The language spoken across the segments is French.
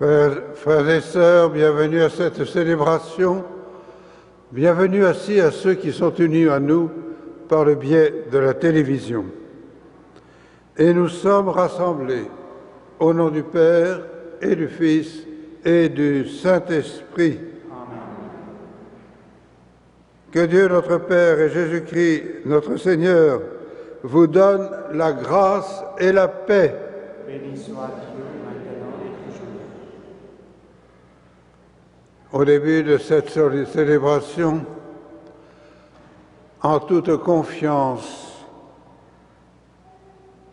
Frères et sœurs, bienvenue à cette célébration. Bienvenue aussi à ceux qui sont unis à nous par le biais de la télévision. Et nous sommes rassemblés au nom du Père et du Fils et du Saint-Esprit. Que Dieu notre Père et Jésus-Christ notre Seigneur vous donnent la grâce et la paix. Béni soit Dieu maintenant et toujours. Au début de cette célébration, en toute confiance,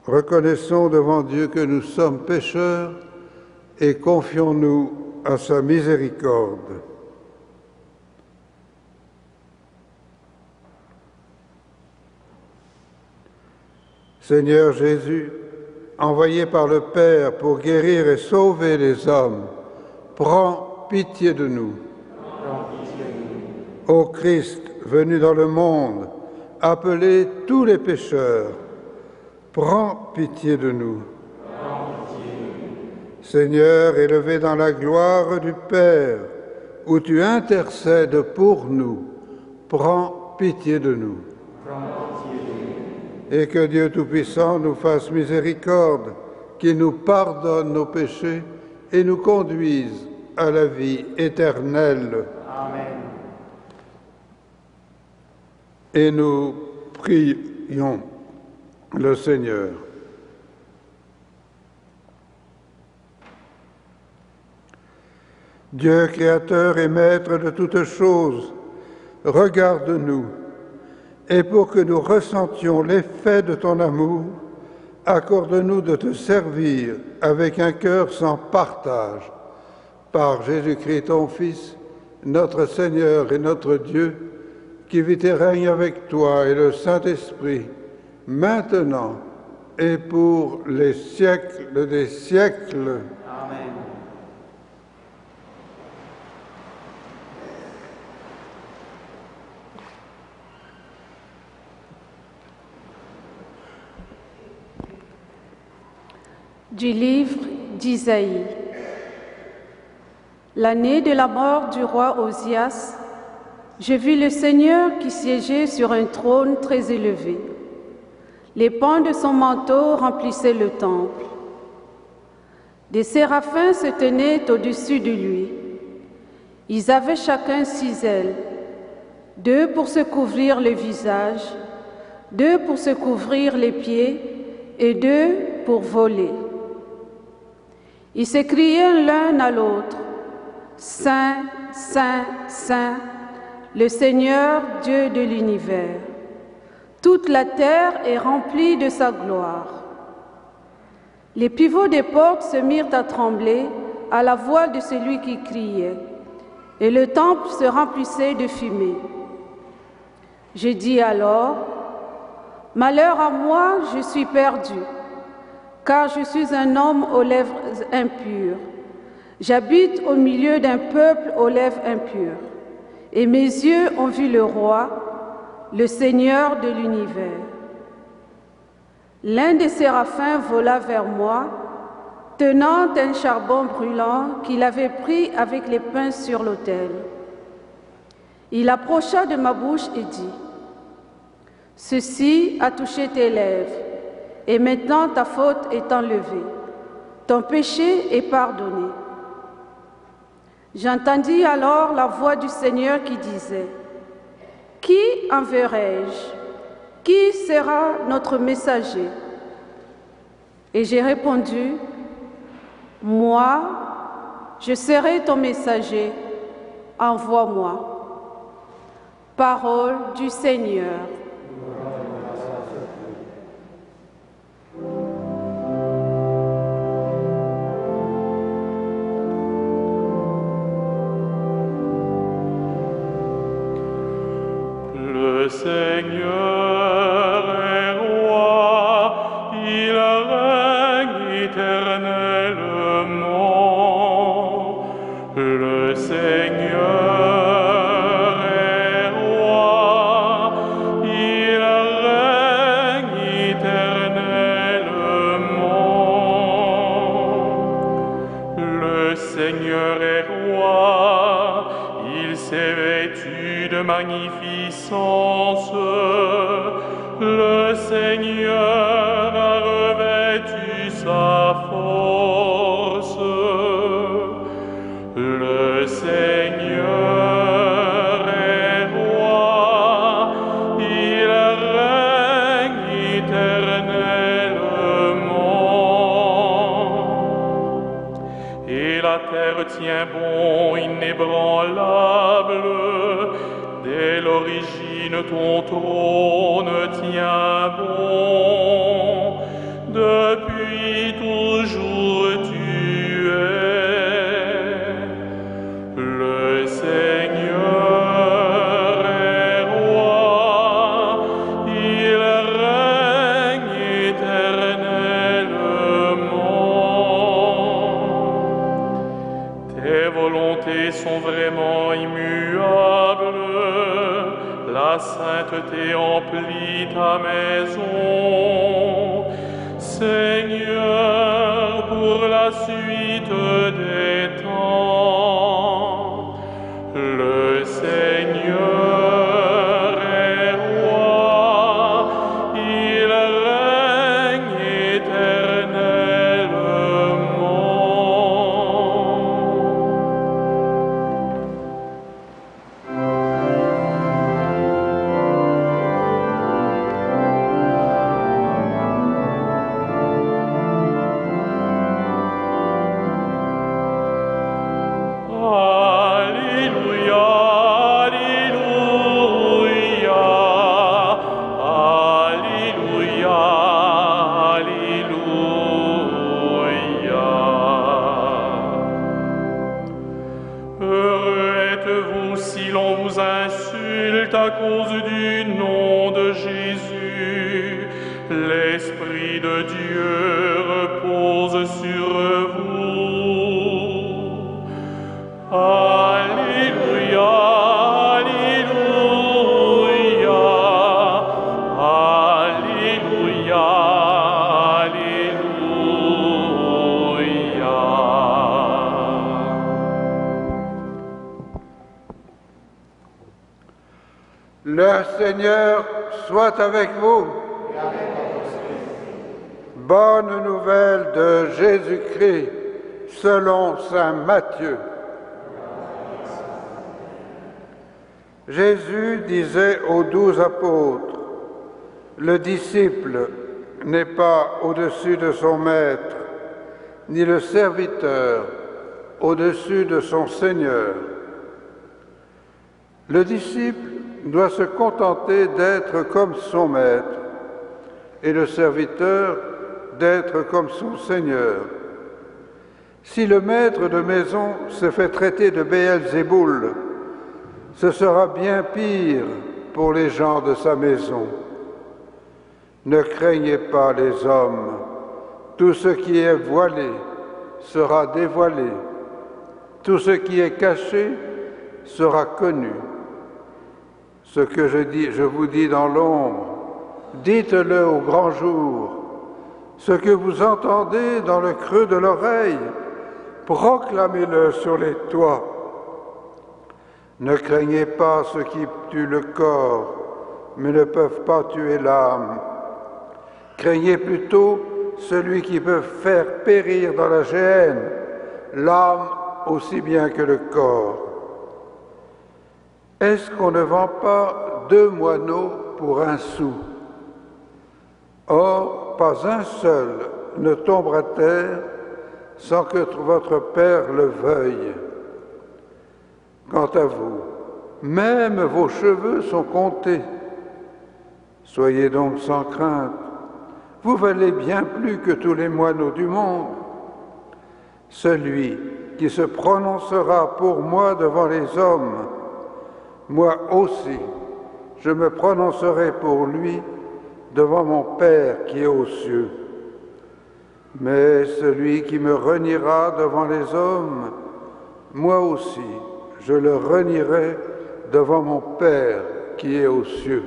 reconnaissons devant Dieu que nous sommes pécheurs et confions-nous à sa miséricorde. Seigneur Jésus, envoyé par le Père pour guérir et sauver les hommes, prends pitié de nous. Ô Christ, venu dans le monde, appelez tous les pécheurs, prends pitié de nous. Seigneur, élevé dans la gloire du Père, où tu intercèdes pour nous, prends pitié de nous. Et que Dieu Tout-Puissant nous fasse miséricorde, qu'il nous pardonne nos péchés et nous conduise à la vie éternelle. Amen. Et nous prions le Seigneur. Dieu créateur et maître de toutes choses, regarde-nous, et pour que nous ressentions l'effet de ton amour, accorde-nous de te servir avec un cœur sans partage, par Jésus-Christ ton Fils, notre Seigneur et notre Dieu, qui vit et règne avec toi et le Saint-Esprit, maintenant et pour les siècles des siècles. Amen. Du livre d'Isaïe. L'année de la mort du roi Osias, je vis le Seigneur qui siégeait sur un trône très élevé. Les pans de son manteau remplissaient le temple. Des séraphins se tenaient au-dessus de lui. Ils avaient chacun 6 ailes, 2 pour se couvrir le visage, 2 pour se couvrir les pieds et 2 pour voler. Ils s'écriaient l'un à l'autre, « Saint, Saint, Saint, le Seigneur Dieu de l'univers. Toute la terre est remplie de sa gloire. » Les pivots des portes se mirent à trembler à la voix de celui qui criait, et le temple se remplissait de fumée. Je dis alors, « Malheur à moi, je suis perdu, car je suis un homme aux lèvres impures. J'habite au milieu d'un peuple aux lèvres impures, et mes yeux ont vu le Roi, le Seigneur de l'univers. » L'un des séraphins vola vers moi, tenant un charbon brûlant qu'il avait pris avec les pains sur l'autel. Il approcha de ma bouche et dit, « Ceci a touché tes lèvres, et maintenant ta faute est enlevée, ton péché est pardonné. » J'entendis alors la voix du Seigneur qui disait, « Qui enverrai-je? Qui sera notre messager? » Et j'ai répondu, « Moi, je serai ton messager, envoie-moi. » Parole du Seigneur. Le Seigneur est roi, il règne éternellement. Le Seigneur est roi, il règne éternellement. Le Seigneur est roi, il s'est vêtu de magnificence. Le Seigneur a revêtu sa force. Le Seigneur est roi, il règne éternellement. Et la terre tient bon, inébranlable. Dès l'origine, ton trône tient bon. Depuis toujours, tu es. Le Seigneur est roi, il règne éternellement. Tes volontés sont vraiment immuables, la sainteté emplit ta maison. Seigneur, pour la suite des temps, le Seigneur est roi, il règne éternellement. Alléluia, Alléluia, Alléluia, Alléluia. Heureux êtes-vous si l'on vous insulte à cause du nom de Jésus. L'Esprit de Dieu repose sur vous. Alléluia, Alléluia, Alléluia, Alléluia. Le Seigneur soit avec vous. Bonne nouvelle de Jésus-Christ selon saint Matthieu. Jésus disait aux 12 apôtres, « Le disciple n'est pas au-dessus de son maître, ni le serviteur au-dessus de son Seigneur. Le disciple doit se contenter d'être comme son maître, et le serviteur d'être comme son Seigneur. Si le maître de maison se fait traiter de Béelzéboul, ce sera bien pire pour les gens de sa maison. Ne craignez pas les hommes, tout ce qui est voilé sera dévoilé, tout ce qui est caché sera connu. Ce que je vous dis dans l'ombre, dites-le au grand jour. Ce que vous entendez dans le creux de l'oreille, proclamez-le sur les toits. Ne craignez pas ceux qui tuent le corps, mais ne peuvent pas tuer l'âme. Craignez plutôt celui qui peut faire périr dans la géhenne l'âme aussi bien que le corps. Est-ce qu'on ne vend pas 2 moineaux pour 1 sou? Or, pas un seul ne tombe à terre sans que votre Père le veuille. Quant à vous, même vos cheveux sont comptés. Soyez donc sans crainte, vous valez bien plus que tous les moineaux du monde. Celui qui se prononcera pour moi devant les hommes, moi aussi, je me prononcerai pour lui devant mon Père qui est aux cieux. Mais celui qui me reniera devant les hommes, moi aussi, je le renierai devant mon Père qui est aux cieux.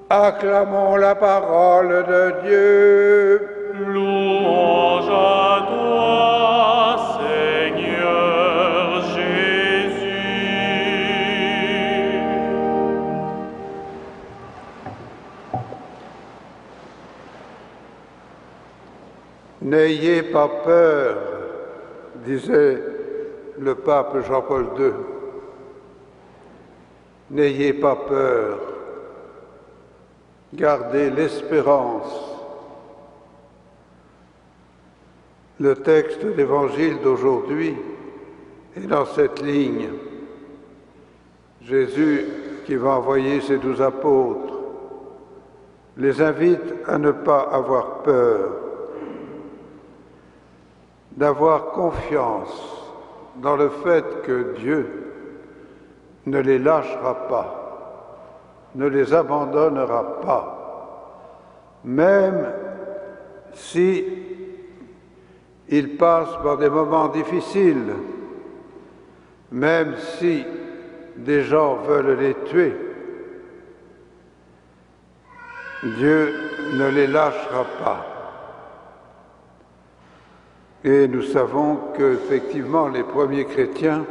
Acclamons la parole de Dieu. Louange à N'ayez pas peur, disait le pape Jean-Paul II. N'ayez pas peur, gardez l'espérance. Le texte d'évangile d'aujourd'hui est dans cette ligne. Jésus, qui va envoyer ses 12 apôtres, les invite à ne pas avoir peur, d'avoir confiance dans le fait que Dieu ne les lâchera pas, ne les abandonnera pas, même si ils passent par des moments difficiles, même si des gens veulent les tuer. Dieu ne les lâchera pas. Et nous savons qu'effectivement, les premiers chrétiens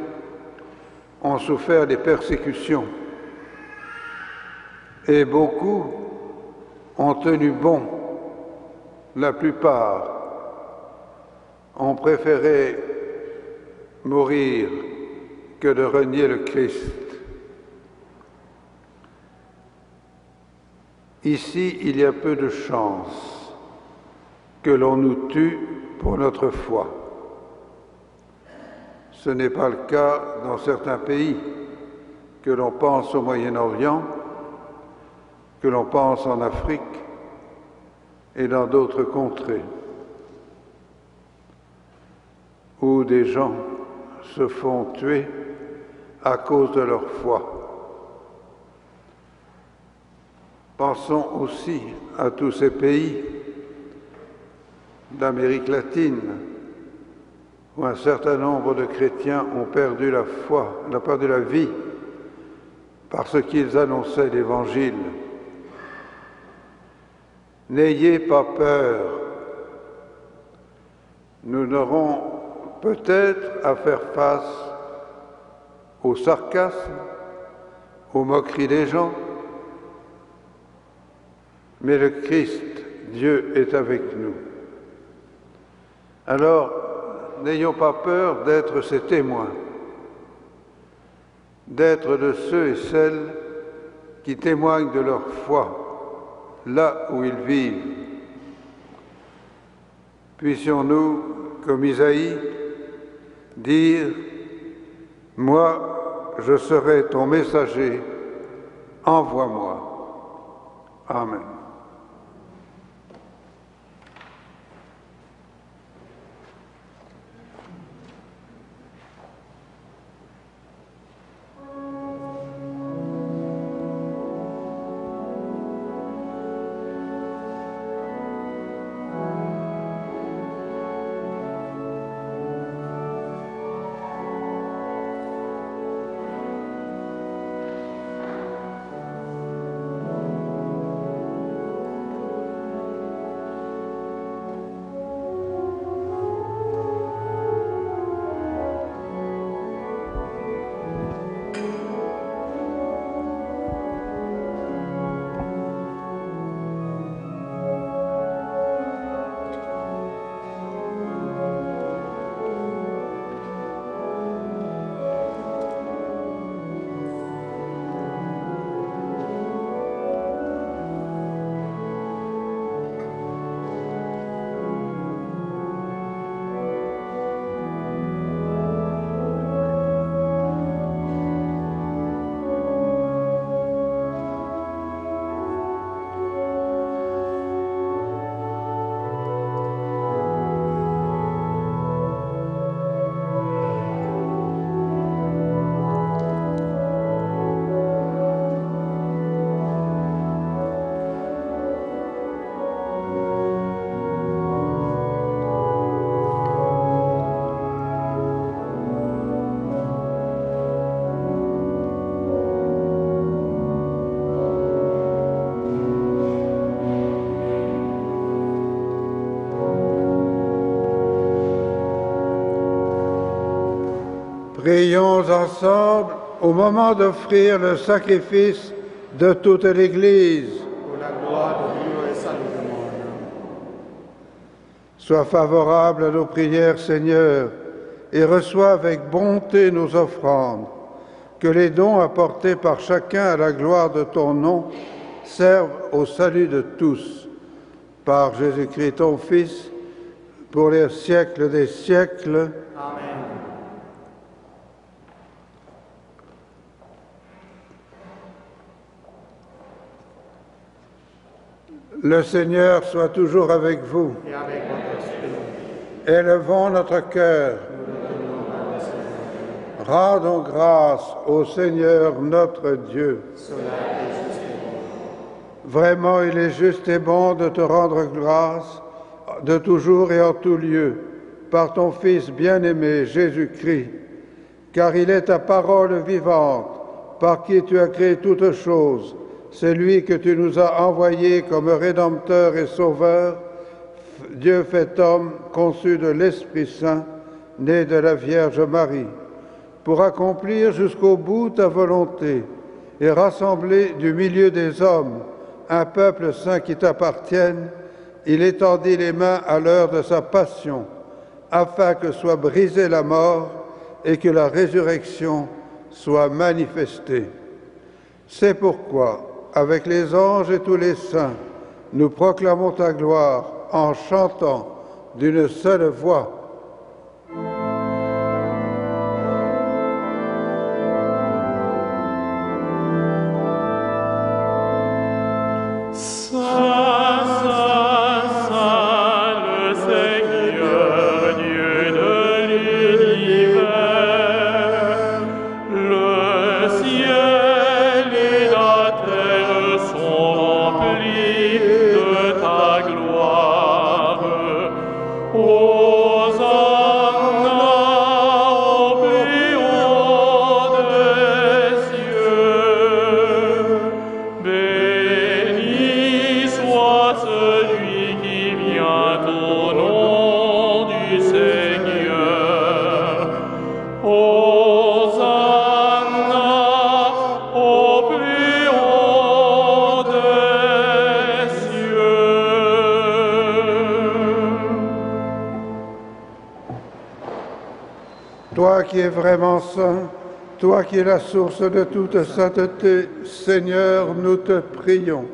ont souffert des persécutions. Et beaucoup ont tenu bon. La plupart ont préféré mourir que de renier le Christ. Ici, il y a peu de chances que l'on nous tue pour notre foi. Ce n'est pas le cas dans certains pays, que l'on pense au Moyen-Orient, que l'on pense en Afrique et dans d'autres contrées, où des gens se font tuer à cause de leur foi. Pensons aussi à tous ces pays d'Amérique latine où un certain nombre de chrétiens ont perdu la foi, ont perdu la vie parce qu'ils annonçaient l'Évangile. N'ayez pas peur. Nous n'aurons peut-être à faire face au sarcasme, aux moqueries des gens, mais le Christ, Dieu, est avec nous. Alors, n'ayons pas peur d'être ses témoins, d'être de ceux et celles qui témoignent de leur foi, là où ils vivent. Puissions-nous, comme Isaïe, dire « Moi, je serai ton messager, envoie-moi. » Amen. Prions ensemble au moment d'offrir le sacrifice de toute l'Église. Pour la gloire de Dieu et salut du monde. Sois favorable à nos prières, Seigneur, et reçois avec bonté nos offrandes. Que les dons apportés par chacun à la gloire de ton nom servent au salut de tous. Par Jésus-Christ, ton Fils, pour les siècles des siècles. Amen. Le Seigneur soit toujours avec vous. Et avec votre esprit, Élevons notre cœur. Rendons grâce au Seigneur notre Dieu. cela est juste et bon. Vraiment, il est juste et bon de te rendre grâce de toujours et en tout lieu, par ton Fils bien-aimé, Jésus-Christ, car il est ta parole vivante, par qui tu as créé toutes choses. C'est lui que tu nous as envoyé comme Rédempteur et Sauveur, Dieu fait homme, conçu de l'Esprit Saint, né de la Vierge Marie, pour accomplir jusqu'au bout ta volonté et rassembler du milieu des hommes un peuple saint qui t'appartienne. Il étendit les mains à l'heure de sa passion, afin que soit brisée la mort et que la résurrection soit manifestée. C'est pourquoi, avec les anges et tous les saints, nous proclamons ta gloire en chantant d'une seule voix. Toi qui es vraiment saint, toi qui es la source de toute sainteté, Seigneur, nous te prions.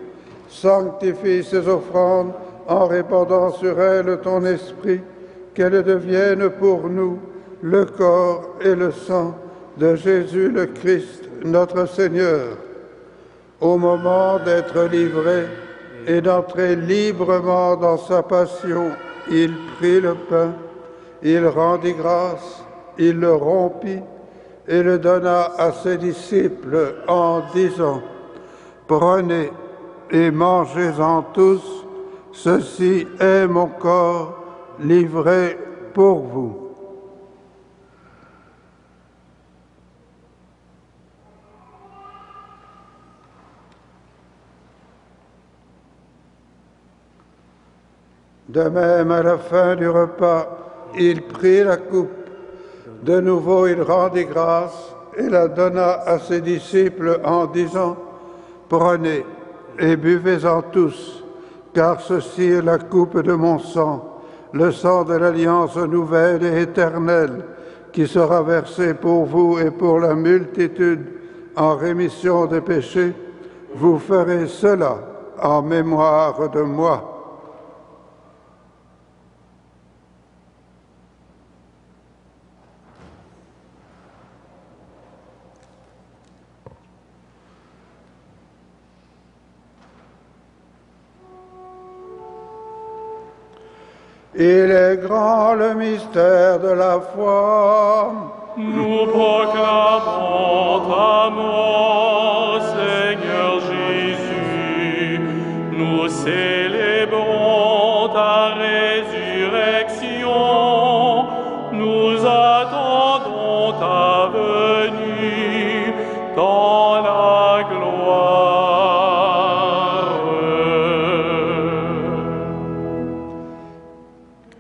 Sanctifie ces offrandes en répandant sur elles ton esprit, qu'elles deviennent pour nous le corps et le sang de Jésus le Christ, notre Seigneur. Au moment d'être livré et d'entrer librement dans sa passion, il prit le pain, il rendit grâce, il le rompit et le donna à ses disciples en disant : « Prenez et mangez-en tous, ceci est mon corps livré pour vous. » De même, à la fin du repas, il prit la coupe. De nouveau, il rendit grâce et la donna à ses disciples en disant : « Prenez et buvez-en tous, car ceci est la coupe de mon sang, le sang de l'alliance nouvelle et éternelle, qui sera versé pour vous et pour la multitude en rémission des péchés. Vous ferez cela en mémoire de moi. » Il est grand le mystère de la foi. Nous proclamons ta mort, Seigneur Jésus. Nous célébrons ta résurrection. Nous attendons ta venue dans la gloire.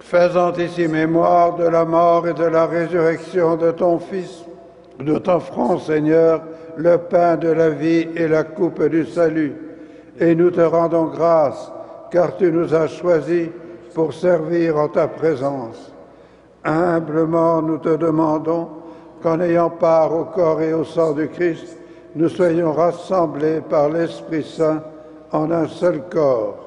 Faisant ici mémoire de la mort et de la résurrection de ton Fils, nous t'offrons, Seigneur, le pain de la vie et la coupe du salut. Et nous te rendons grâce, car tu nous as choisis pour servir en ta présence. Humblement, nous te demandons qu'en ayant part au corps et au sang du Christ, nous soyons rassemblés par l'Esprit Saint en un seul corps.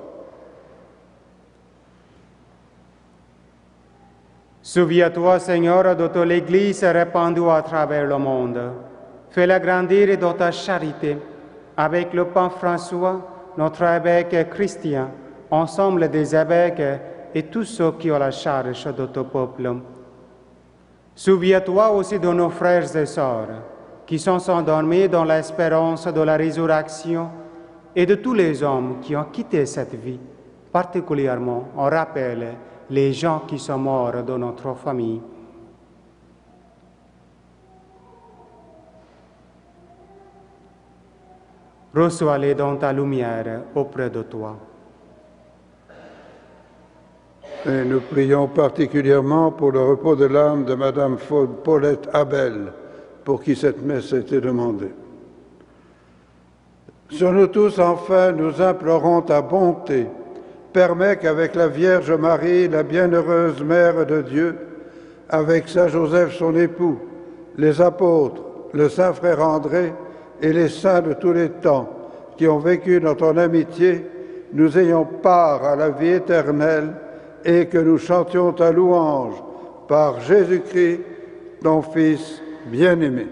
Souviens-toi, Seigneur, de toute l'Église répandue à travers le monde. Fais-la grandir dans ta charité, avec le pape François, notre évêque Christian, ensemble des évêques et tous ceux qui ont la charge de ton peuple. Souviens-toi aussi de nos frères et sœurs, qui sont endormis dans l'espérance de la résurrection, et de tous les hommes qui ont quitté cette vie. Particulièrement, on rappelle les gens qui sont morts de notre famille. Reçois-les dans ta lumière auprès de toi. Et nous prions particulièrement pour le repos de l'âme de Madame Paulette Abel, pour qui cette messe a été demandée. Sur nous tous, enfin, nous implorons ta bonté. Permets qu'avec la Vierge Marie, la bienheureuse Mère de Dieu, avec Saint Joseph son époux, les apôtres, le Saint Frère André et les saints de tous les temps qui ont vécu dans ton amitié, nous ayons part à la vie éternelle et que nous chantions ta louange par Jésus-Christ, ton Fils bien-aimé.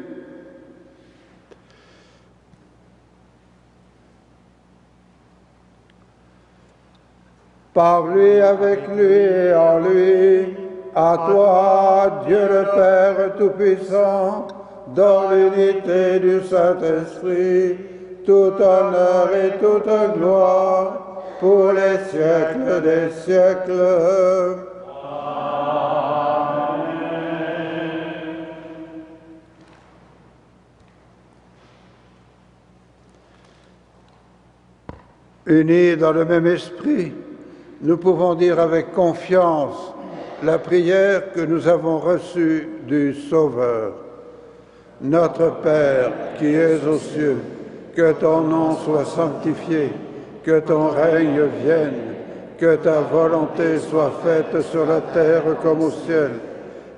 Par lui, avec lui et en lui, à toi, Dieu le Père Tout-Puissant, dans l'unité du Saint-Esprit, tout honneur et toute gloire, pour les siècles des siècles. Amen. Unis dans le même esprit, nous pouvons dire avec confiance la prière que nous avons reçue du Sauveur. Notre Père qui es aux cieux, que ton nom soit sanctifié, que ton règne vienne, que ta volonté soit faite sur la terre comme au ciel.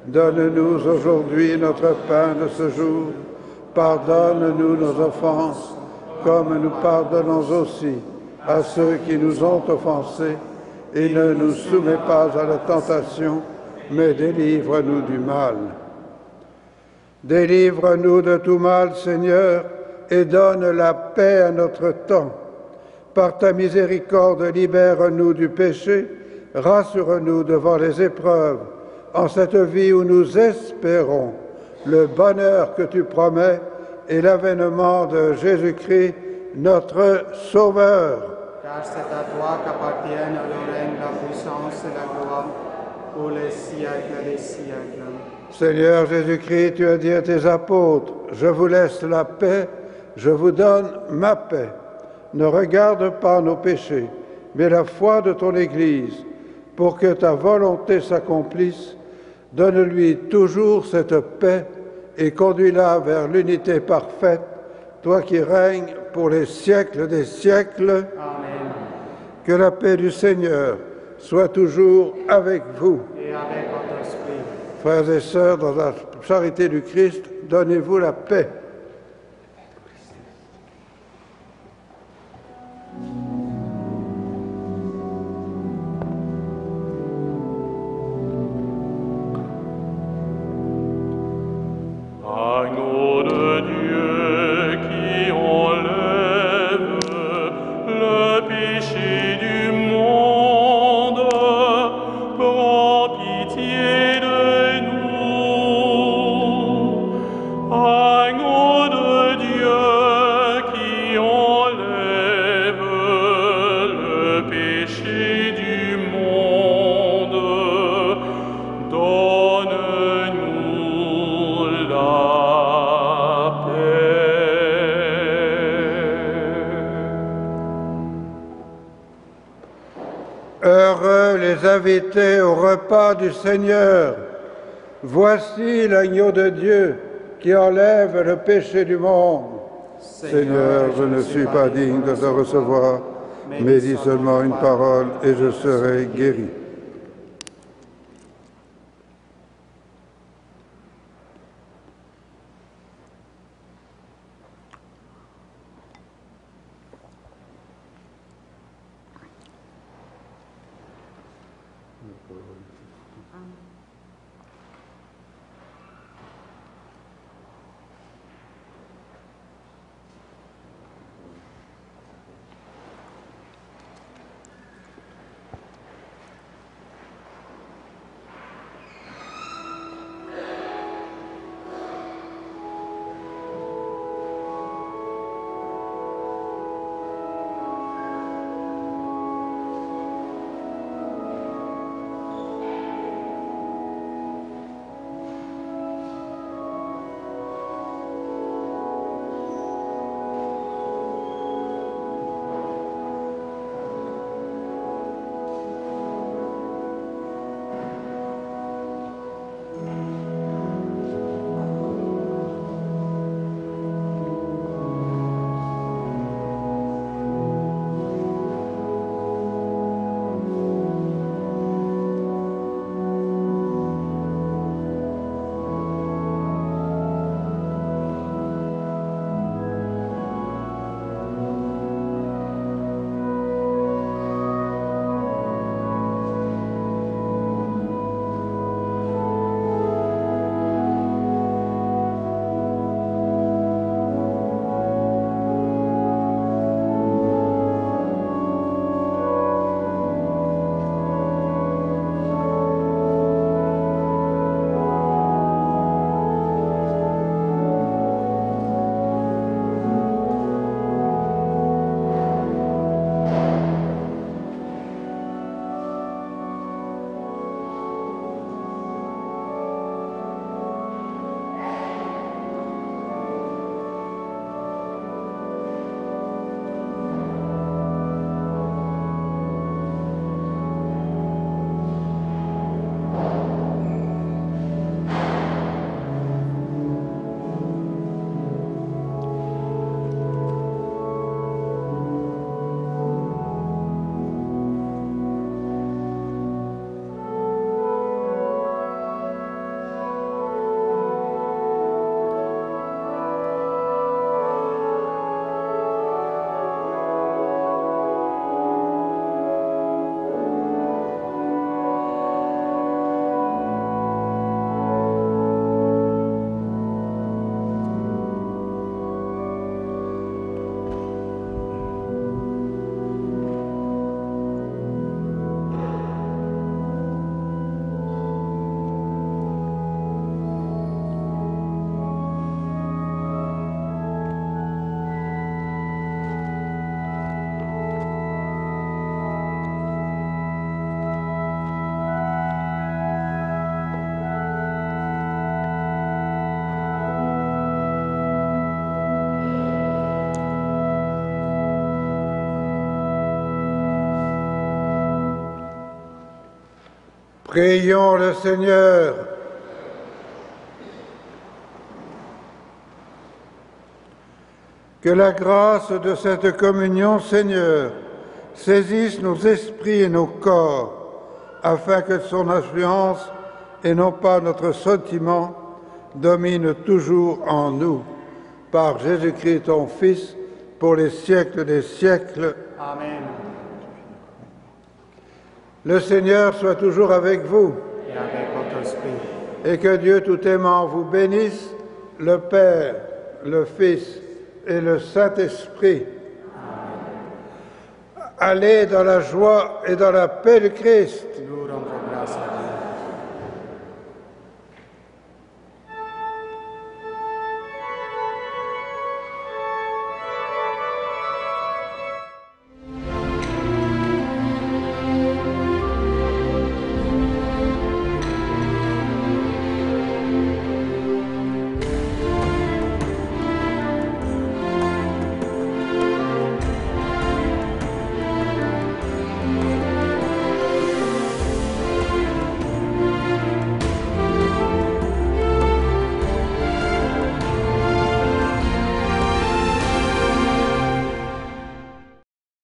Donne-nous aujourd'hui notre pain de ce jour. Pardonne-nous nos offenses, comme nous pardonnons aussi à ceux qui nous ont offensés. Et ne nous soumets pas à la tentation, mais délivre-nous du mal. Délivre-nous de tout mal, Seigneur, et donne la paix à notre temps. Par ta miséricorde, libère-nous du péché, rassure-nous devant les épreuves, en cette vie où nous espérons le bonheur que tu promets et l'avènement de Jésus-Christ, notre Sauveur. Car c'est à toi qu'appartiennent le règne, la puissance et la gloire pour les siècles des siècles. Seigneur Jésus-Christ, tu as dit à tes apôtres, « Je vous laisse la paix, je vous donne ma paix. Ne regarde pas nos péchés, mais la foi de ton Église, pour que ta volonté s'accomplisse. Donne-lui toujours cette paix et conduis-la vers l'unité parfaite, toi qui règnes pour les siècles des siècles. » Amen. Que la paix du Seigneur soit toujours avec vous. Et avec votre esprit. Frères et sœurs, dans la charité du Christ, donnez-vous la paix. Agneau de Dieu qui enlève le péché du monde, prends pitié de nous. Agneau de Dieu qui enlève le péché du monde, donne-nous la paix. Heureux les invités au repas du Seigneur. Voici l'agneau de Dieu qui enlève le péché du monde. Seigneur, je ne suis pas digne de te recevoir, mais dis seulement une parole et je serai guéri. Prions le Seigneur. Que la grâce de cette communion, Seigneur, saisisse nos esprits et nos corps, afin que son influence, et non pas notre sentiment, domine toujours en nous. Par Jésus-Christ, ton Fils, pour les siècles des siècles. Amen. Le Seigneur soit toujours avec vous. Et avec votre esprit. Et que Dieu tout aimant vous bénisse, le Père, le Fils et le Saint-Esprit. Allez dans la joie et dans la paix de Christ. Nous rendons grâce à Dieu.